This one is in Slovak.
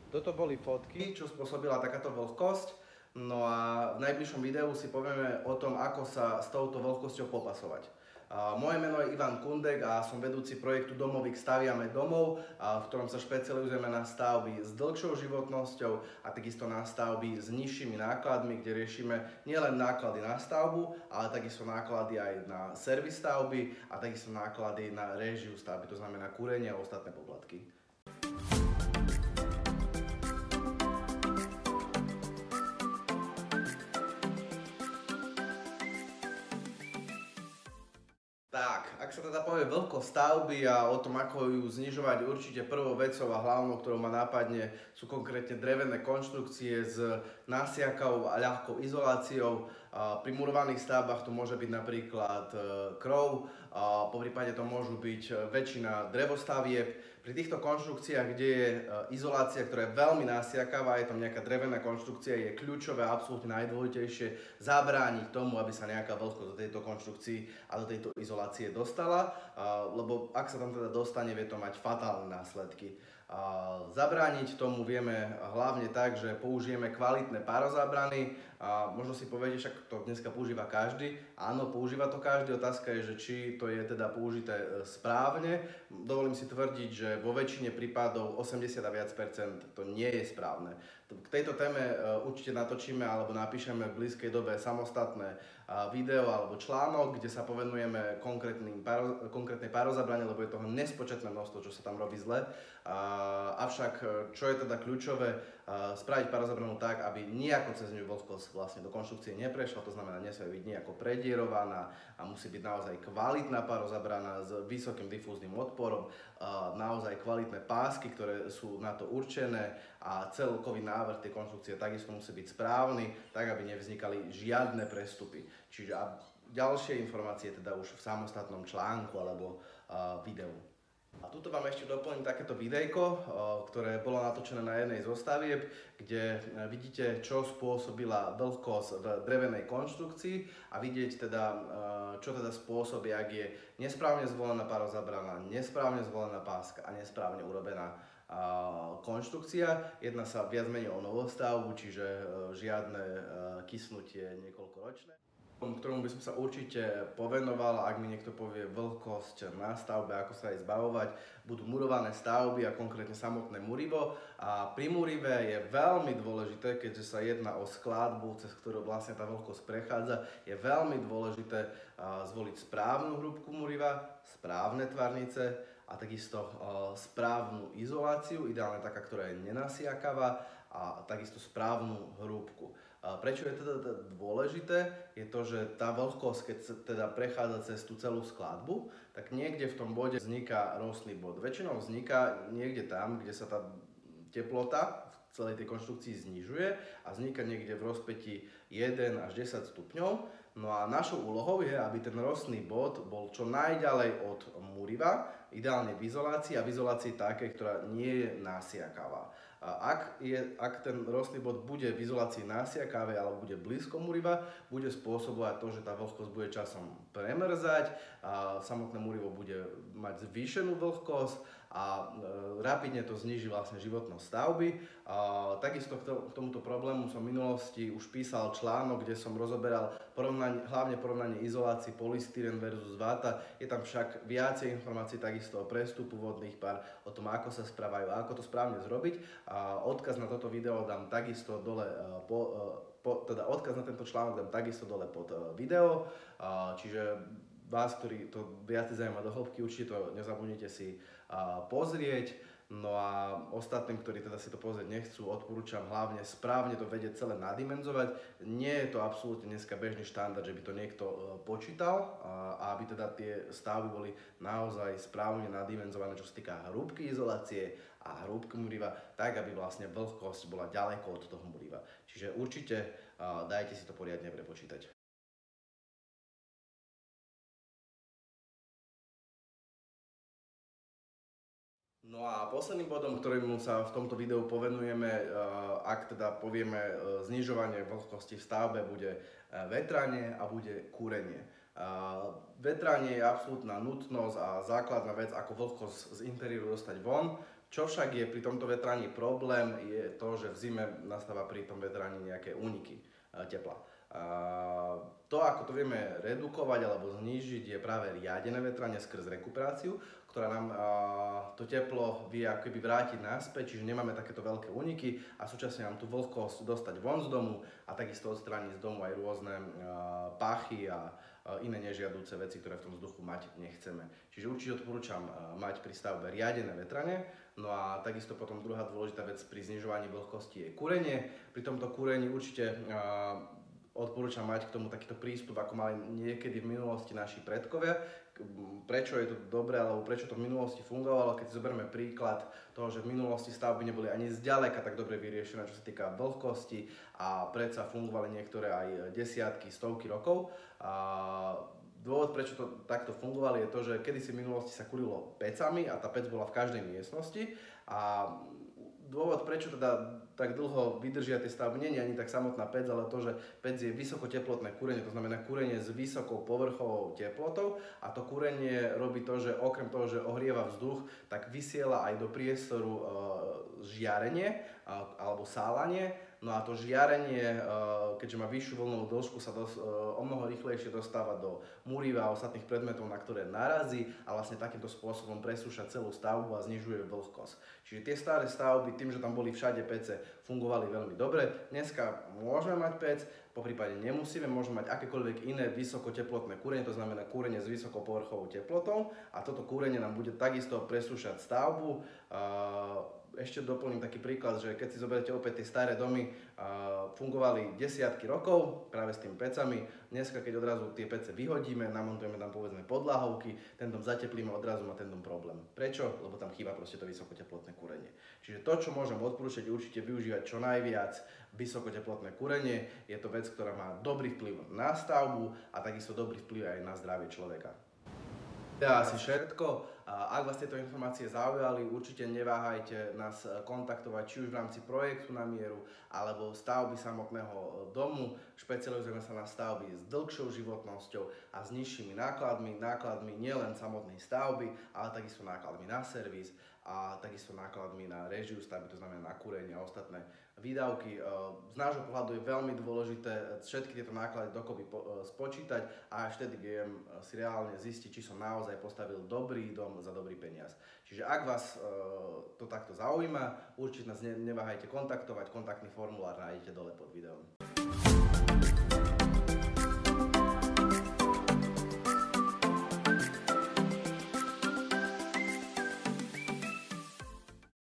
Toto boli fotky, čo spôsobila takáto vlhkosť. No a v najbližšom videu si povieme o tom, ako sa s touto vlhkosťou popasovať. Moje meno je Ivan Kundek a som vedúci projektu Domovík staviame domov, v ktorom sa špecializujeme na stavby s dlhšou životnosťou a takisto na stavby s nižšími nákladmi, kde riešime nielen náklady na stavbu, ale takisto náklady aj na servis stavby a takisto náklady na réžiu stavby, to znamená kúrenie a ostatné poplatky. Tak, ak sa teda povie vlhkosť stavby a o tom, ako ju znižovať, určite prvou vecou a hlavnou, ktorou ma napadne, sú konkrétne drevené konštrukcie s násiakou a ľahkou izoláciou. Pri murovaných stavbách to môže byť napríklad krov, poprípade to môžu byť väčšina drevostavieb. Pri týchto konštrukciách, kde je izolácia, ktorá je veľmi násiakavá, je tam nejaká drevená konštrukcia, je kľúčové a absolútne najdôležitejšie zabrániť tomu, aby sa nejaká vlhkosť do tejto konštrukcii a do tejto izolácie dostala, lebo ak sa tam teda dostane, vie to mať fatálne následky. Zabrániť tomu vieme hlavne tak, že použijeme kvalitné pározábrany. Možno si poviete, však to dneska používa každý. Áno, používa to každý. Otázka je, že či to je teda použité správne. Dovolím si tvrdiť, že vo väčšine prípadov 80 a viac percent to nie je správne. K tejto téme určite natočíme alebo napíšeme v blízkej dobe samostatné video alebo článok, kde sa povenujeme konkrétnej pározabrane, lebo je toho nespočetné množstvo, čo sa tam robí zle. Avšak, čo je teda kľúčové, spraviť pározabranu tak, aby nejako cez ňu vlhkosť vlastne do konštrukcie neprešla, to znamená, nesmie byť nejako predierovaná a musí byť naozaj kvalitná pározabrana s vysokým difúznym odporom, naozaj kvalitné pásky, ktoré sú na to určené a celkový návrh tej konštrukcie takisto musí byť správny, tak aby nevznikali žiadne prestupy. Čiže ďalšie informácie teda už v samostatnom článku alebo videu. A tuto vám ešte doplním takéto videjko, ktoré bolo natočené na jednej zo stavieb, kde vidíte, čo spôsobila vlhkosť v drevenej konštrukcii a vidieť teda, čo teda spôsobí, ak je nesprávne zvolená pározabrana, nesprávne zvolená páska a nesprávne urobená konštrukcia. Jedná sa viac menej o novostavbu, čiže žiadne kysnutie niekoľkoročné, ktorému by som sa určite povenoval, ak mi niekto povie vlhkosť na stavbe, ako sa aj zbavovať, budú murované stavby a konkrétne samotné murivo. A pri murive je veľmi dôležité, keďže sa jedná o skladbu, cez ktorú vlastne tá vlhkosť prechádza, je veľmi dôležité zvoliť správnu hrúbku muriva, správne tvarnice a takisto správnu izoláciu, ideálne taká, ktorá je nenasiakavá, a takisto správnu hrúbku. Prečo je teda dôležité? Je to, že tá vlhkosť, keď sa teda prechádza cez tú celú skladbu, tak niekde v tom bode vzniká rostný bod. Väčšinou vzniká niekde tam, kde sa tá teplota v celej tej konštrukcii znižuje a vzniká niekde v rozpätí 1 až 10 stupňov. No a našou úlohou je, aby ten rostný bod bol čo najďalej od muriva, ideálne v izolácii a v izolácii takej, ktorá nie je násiakavá. Ak ten rostný bod bude v izolácii násiakavej alebo bude blízko muriva, bude spôsobovať to, že tá vlhkosť bude časom premrzať, samotné murivo bude mať zvýšenú vlhkosť a rapidne to zníži vlastne životnosť stavby. Takisto k tomuto problému som v minulosti už písal článok, kde som rozoberal hlavne porovnanie izolácií polystyren versus váta. Je tam však viacej informácií takisto o prestupu vodných pár, o tom, ako sa správajú a ako to správne zrobiť. Odkaz na toto video dám takisto dole, odkaz na tento článok dám takisto dole pod video, čiže vás, ktorí to viac zaujíma do hĺbky, určite to nezabudnite si pozrieť. No a ostatným, ktorí teda si to pozrieť nechcú, odporúčam hlavne správne to vedieť celé nadimenzovať. Nie je to absolútne dneska bežný štandard, že by to niekto počítal a aby teda tie stavby boli naozaj správne nadimenzované, čo sa týka hrúbky izolácie a hrúbky muriva, tak aby vlastne vlhkosť bola ďaleko od toho muriva. Čiže určite dajte si to poriadne prepočítať. No a posledným bodom, ktorému sa v tomto videu povenujeme, ak teda povieme znižovanie vlhkosti v stavbe, bude vetranie a bude kúrenie. Vetranie je absolútna nutnosť a základná vec, ako vlhkosť z interiéru dostať von. Čo však je pri tomto vetraní problém, je to, že v zime nastáva pri tom vetraní nejaké úniky tepla. To, ako to vieme redukovať alebo znížiť, je práve riadené vetranie skrz rekuperáciu, ktorá nám to teplo vie ako keby vrátiť naspäť, čiže nemáme takéto veľké úniky a súčasne nám tú vlhkosť dostať von z domu a takisto odstrániť z domu aj rôzne pachy a iné nežiaduce veci, ktoré v tom vzduchu mať nechceme. Čiže určite odporúčam mať pri stavbe riadené vetranie. No a takisto potom druhá dôležitá vec pri znižovaní vlhkosti je kúrenie. Pri tomto kúrení určite odporúčam mať k tomu takýto prístup, ako mali niekedy v minulosti naši predkovia. Prečo je to dobré, alebo prečo to v minulosti fungovalo, keď si zoberieme príklad toho, že v minulosti stavby neboli ani zďaleka tak dobre vyriešené, čo sa týka vlhkosti a predsa fungovali niektoré aj desiatky, stovky rokov. Dôvod, prečo to takto fungovalo, je to, že kedysi v minulosti sa kurilo pecami a tá pec bola v každej miestnosti a dôvod, prečo teda tak dlho vydržia tie stavby, nie je ani tak samotná pec, ale to, že pec je vysokoteplotné kúrenie, to znamená kúrenie s vysokou povrchovou teplotou a to kúrenie robí to, že okrem toho, že ohrieva vzduch, tak vysiela aj do priestoru žiarenie alebo sálanie. No a to žiarenie, keďže má vyššiu vlnovú dĺžku, sa o mnoho rýchlejšie dostáva do múriva a ostatných predmetov, na ktoré narazí a vlastne takýmto spôsobom presúša celú stavbu a znižuje vlhkosť. Čiže tie staré stavby, tým, že tam boli všade pece, fungovali veľmi dobre. Dneska môžeme mať pec, poprípade nemusíme, môžeme mať akékoľvek iné vysokoteplotné kúrenie, to znamená kúrenie s vysokou povrchovou teplotou a toto kúrenie nám bude takisto presúšať stavbu. Ešte doplním taký príklad, že keď si zoberiete opäť tie staré domy, fungovali desiatky rokov práve s tými pecami. Dneska, keď odrazu tie pece vyhodíme, namontujeme tam povedzme podlahovky, ten dom zateplíme, odrazu má ten dom problém. Prečo? Lebo tam chýba proste to vysokoteplotné kúrenie. Čiže to, čo môžem odporúčať, určite využívať čo najviac vysokoteplotné kúrenie. Je to vec, ktorá má dobrý vplyv na stavbu a takisto dobrý vplyv aj na zdravie človeka. To je asi všetko. Ak vás tieto informácie zaujali, určite neváhajte nás kontaktovať, či už v rámci projektu na mieru, alebo stavby samotného domu. Špecializujeme sa na stavby s dlhšou životnosťou a s nižšími nákladmi nielen samotnej stavby, ale takisto nákladmi na servis a takisto nákladmi na réžiu stavby, to znamená na kúrenie a ostatné výdavky. Z nášho pohľadu je veľmi dôležité všetky tieto náklady dokopy spočítať a až vtedy viem si reálne zistiť, či som naozaj postavil dobrý dom za dobrý peniaz. Čiže ak vás to takto zaujíma, určite nás neváhajte kontaktovať, kontaktný formulár nájdete dole pod videom.